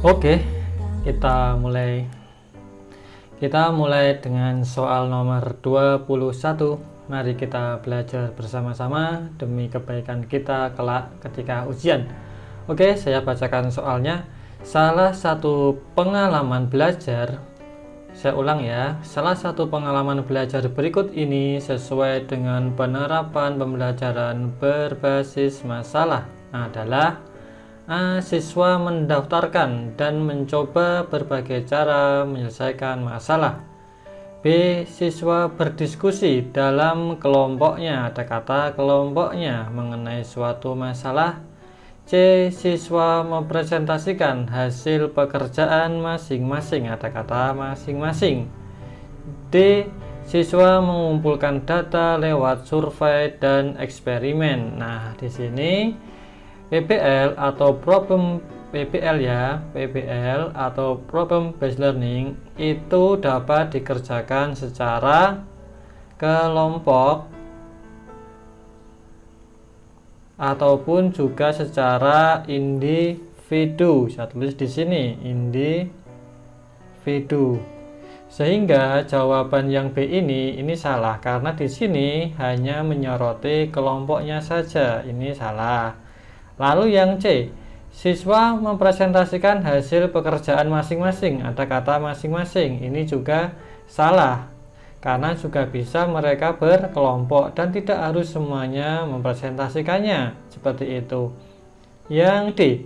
Oke, kita mulai. Kita mulai dengan soal nomor 21. Mari kita belajar bersama-sama demi kebaikan kita kelak ketika ujian. Oke, saya bacakan soalnya. Salah satu pengalaman belajar, saya ulang ya, salah satu pengalaman belajar berikut ini sesuai dengan penerapan pembelajaran berbasis masalah adalah: A. Siswa mendaftarkan dan mencoba berbagai cara menyelesaikan masalah. B. Siswa berdiskusi dalam kelompoknya, ada kata kelompoknya, mengenai suatu masalah. C. Siswa mempresentasikan hasil pekerjaan masing-masing, ada kata masing-masing. D. Siswa mengumpulkan data lewat survei dan eksperimen. Nah, di sini PBL atau problem PBL atau problem based learning itu dapat dikerjakan secara kelompok ataupun juga secara individu. Saya tulis di sini individu. Sehingga jawaban yang B ini salah karena di sini hanya menyoroti kelompoknya saja. Ini salah. Lalu yang C, siswa mempresentasikan hasil pekerjaan masing-masing, ada kata masing-masing. Ini juga salah karena juga bisa mereka berkelompok dan tidak harus semuanya mempresentasikannya, seperti itu. Yang D,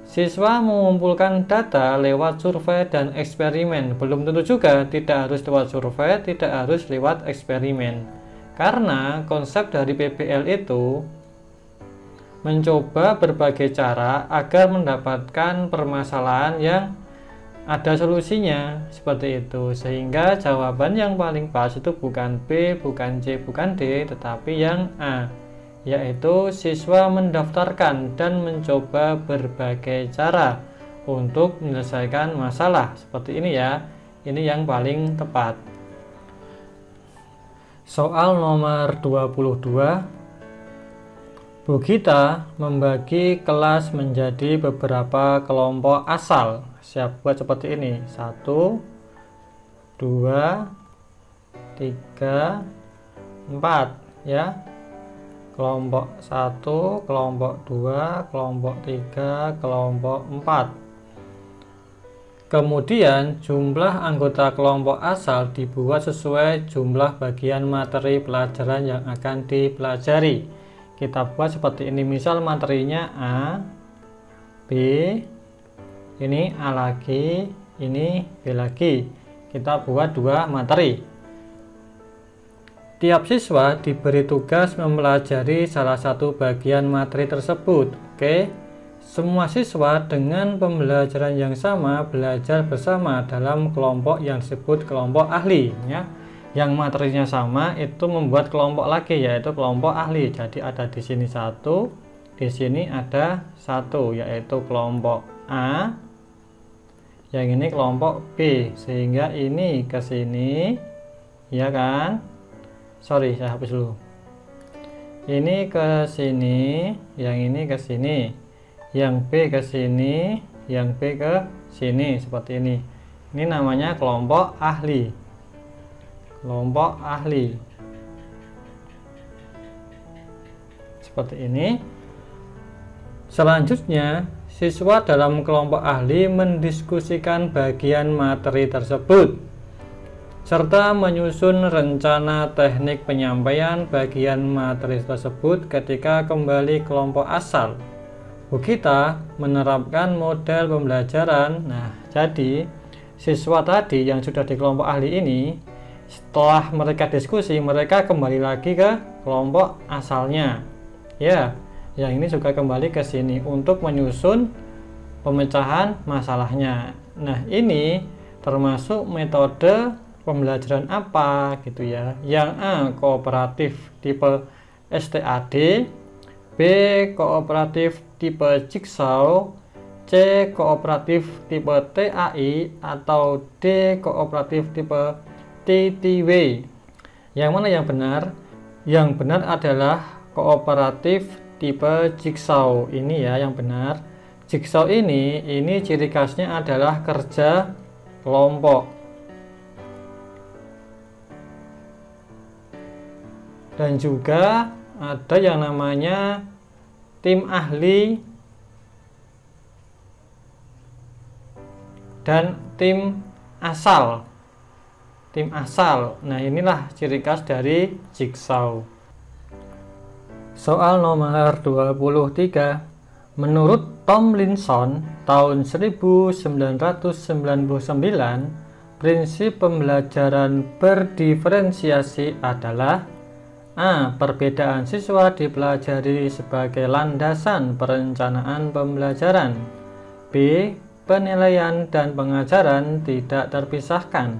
siswa mengumpulkan data lewat survei dan eksperimen. Belum tentu juga, tidak harus lewat survei, tidak harus lewat eksperimen. Karena konsep dari PBL itu mencoba berbagai cara agar mendapatkan permasalahan yang ada solusinya, seperti itu. Sehingga jawaban yang paling pas itu bukan B, bukan C, bukan D, tetapi yang A, yaitu siswa mendaftarkan dan mencoba berbagai cara untuk menyelesaikan masalah. Seperti ini ya, ini yang paling tepat. Soal nomor 22. Bu Gita membagi kelas menjadi beberapa kelompok asal. Saya buat seperti ini: 1, 2, 3, 4 ya. Kelompok 1, kelompok 2, kelompok 3, kelompok 4. Kemudian jumlah anggota kelompok asal dibuat sesuai jumlah bagian materi pelajaran yang akan dipelajari. Kita buat seperti ini, misal materinya A, B, ini A lagi, ini B lagi. Kita buat dua materi. Tiap siswa diberi tugas mempelajari salah satu bagian materi tersebut. Oke, semua siswa dengan pembelajaran yang sama belajar bersama dalam kelompok yang disebut kelompok ahli ya. Yang materinya sama itu membuat kelompok lagi, yaitu kelompok ahli. Jadi ada di sini 1, di sini ada 1, yaitu kelompok A, yang ini kelompok B. Sehingga ini ke sini ya kan, sorry saya hapus dulu, ini ke sini, yang ini ke sini, yang B ke sini, yang B ke sini, seperti ini. Ini namanya kelompok ahli. Kelompok ahli seperti ini. Selanjutnya, siswa dalam kelompok ahli mendiskusikan bagian materi tersebut serta menyusun rencana teknik penyampaian bagian materi tersebut ketika kembali kelompok asal. Bu Gita menerapkan model pembelajaran. Nah, jadi siswa tadi yang sudah di kelompok ahli ini, setelah mereka diskusi, mereka kembali lagi ke kelompok asalnya. Ya, yang ini juga kembali ke sini untuk menyusun pemecahan masalahnya. Nah, ini termasuk metode pembelajaran apa gitu ya. Yang A, kooperatif tipe STAD, B, kooperatif tipe Jigsaw, C, kooperatif tipe TAI, atau D, kooperatif tipe TTW. Yang mana yang benar? Yang benar adalah kooperatif tipe Jigsaw. Ini ya yang benar. Jigsaw ini ciri khasnya adalah kerja kelompok. Dan juga ada yang namanya tim ahli dan tim asal. Tim asal. Nah, inilah ciri khas dari jigsaw. Soal nomor 23. Menurut Tomlinson tahun 1999, prinsip pembelajaran berdiferensiasi adalah A. Perbedaan siswa dipelajari sebagai landasan perencanaan pembelajaran. B. Penilaian dan pengajaran tidak terpisahkan.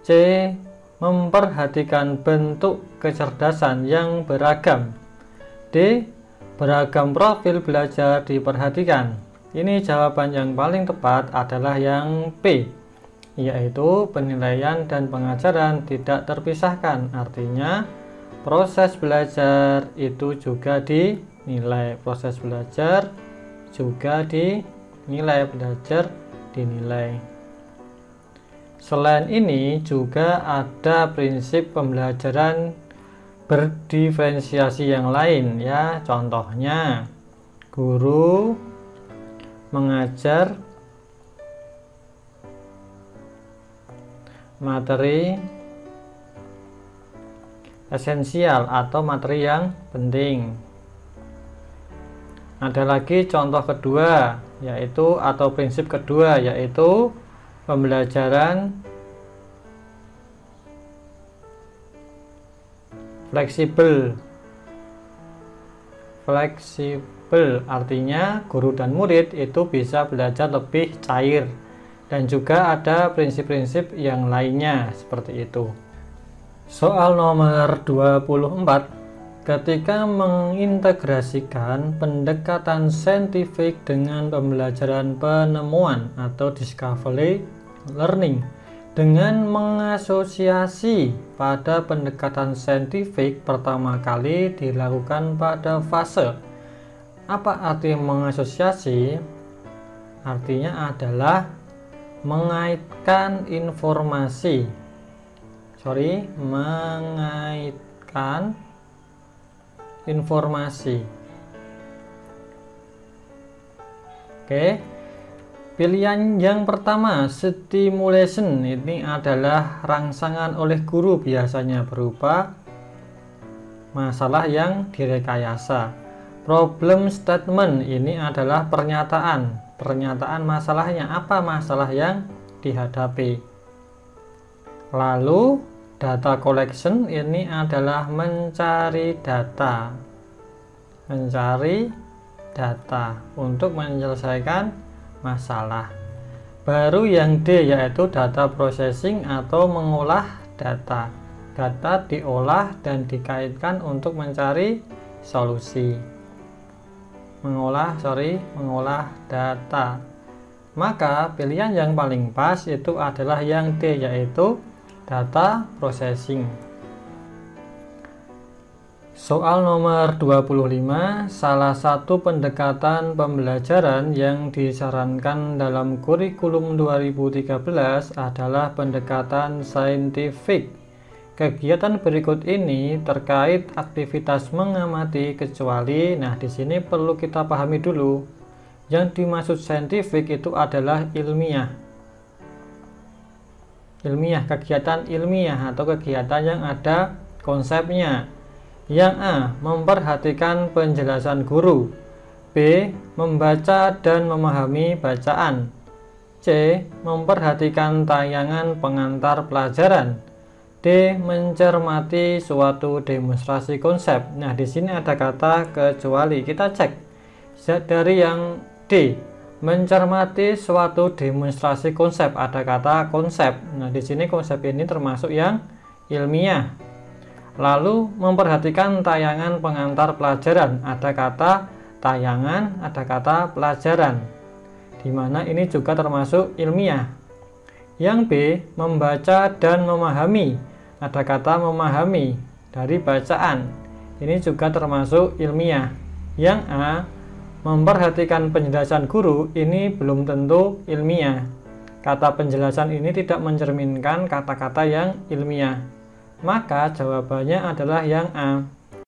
C. Memperhatikan bentuk kecerdasan yang beragam. D. Beragam profil belajar diperhatikan. Ini jawaban yang paling tepat adalah yang B, yaitu penilaian dan pengajaran tidak terpisahkan. Artinya proses belajar itu juga dinilai. Proses belajar juga dinilai. Belajar dinilai. Selain ini juga ada prinsip pembelajaran berdiferensiasi yang lain ya. Contohnya guru mengajar materi esensial atau materi yang penting. Ada lagi contoh kedua, yaitu atau prinsip kedua, yaitu pembelajaran fleksibel. Fleksibel artinya guru dan murid itu bisa belajar lebih cair, dan juga ada prinsip-prinsip yang lainnya seperti itu. Soal nomor 24. Ketika mengintegrasikan pendekatan saintifik dengan pembelajaran penemuan atau discovery learning dengan mengasosiasi pada pendekatan saintifik pertama kali dilakukan pada fase. Apa arti mengasosiasi? Artinya adalah mengaitkan informasi. Oke. Pilihan yang pertama, stimulation, ini adalah rangsangan oleh guru, biasanya berupa masalah yang direkayasa. Problem statement, ini adalah pernyataan masalahnya, apa masalah yang dihadapi. Lalu data collection, ini adalah mencari data untuk menyelesaikan masalah. Baru yang D, yaitu data processing atau mengolah data. Data diolah dan dikaitkan untuk mencari solusi. Mengolah data. Maka pilihan yang paling pas itu adalah yang D, yaitu data processing. Soal nomor 25. Salah satu pendekatan pembelajaran yang disarankan dalam kurikulum 2013 adalah pendekatan saintifik. Kegiatan berikut ini terkait aktivitas mengamati kecuali. Nah, di sini perlu kita pahami dulu. Yang dimaksud saintifik itu adalah ilmiah, kegiatan ilmiah atau kegiatan yang ada konsepnya. Yang A, memperhatikan penjelasan guru. B, membaca dan memahami bacaan. C, memperhatikan tayangan pengantar pelajaran. D, mencermati suatu demonstrasi konsep. Nah, di sini ada kata kecuali. Kita cek dari yang D, mencermati suatu demonstrasi konsep, ada kata konsep. Nah, di sini konsep ini termasuk yang ilmiah. Lalu memperhatikan tayangan pengantar pelajaran, ada kata tayangan, ada kata pelajaran, di mana ini juga termasuk ilmiah. Yang B, membaca dan memahami, ada kata memahami dari bacaan, ini juga termasuk ilmiah. Yang A, Memperhatikan penjelasan guru ini belum tentu ilmiah. Kata penjelasan ini tidak mencerminkan kata-kata yang ilmiah. Maka jawabannya adalah yang A.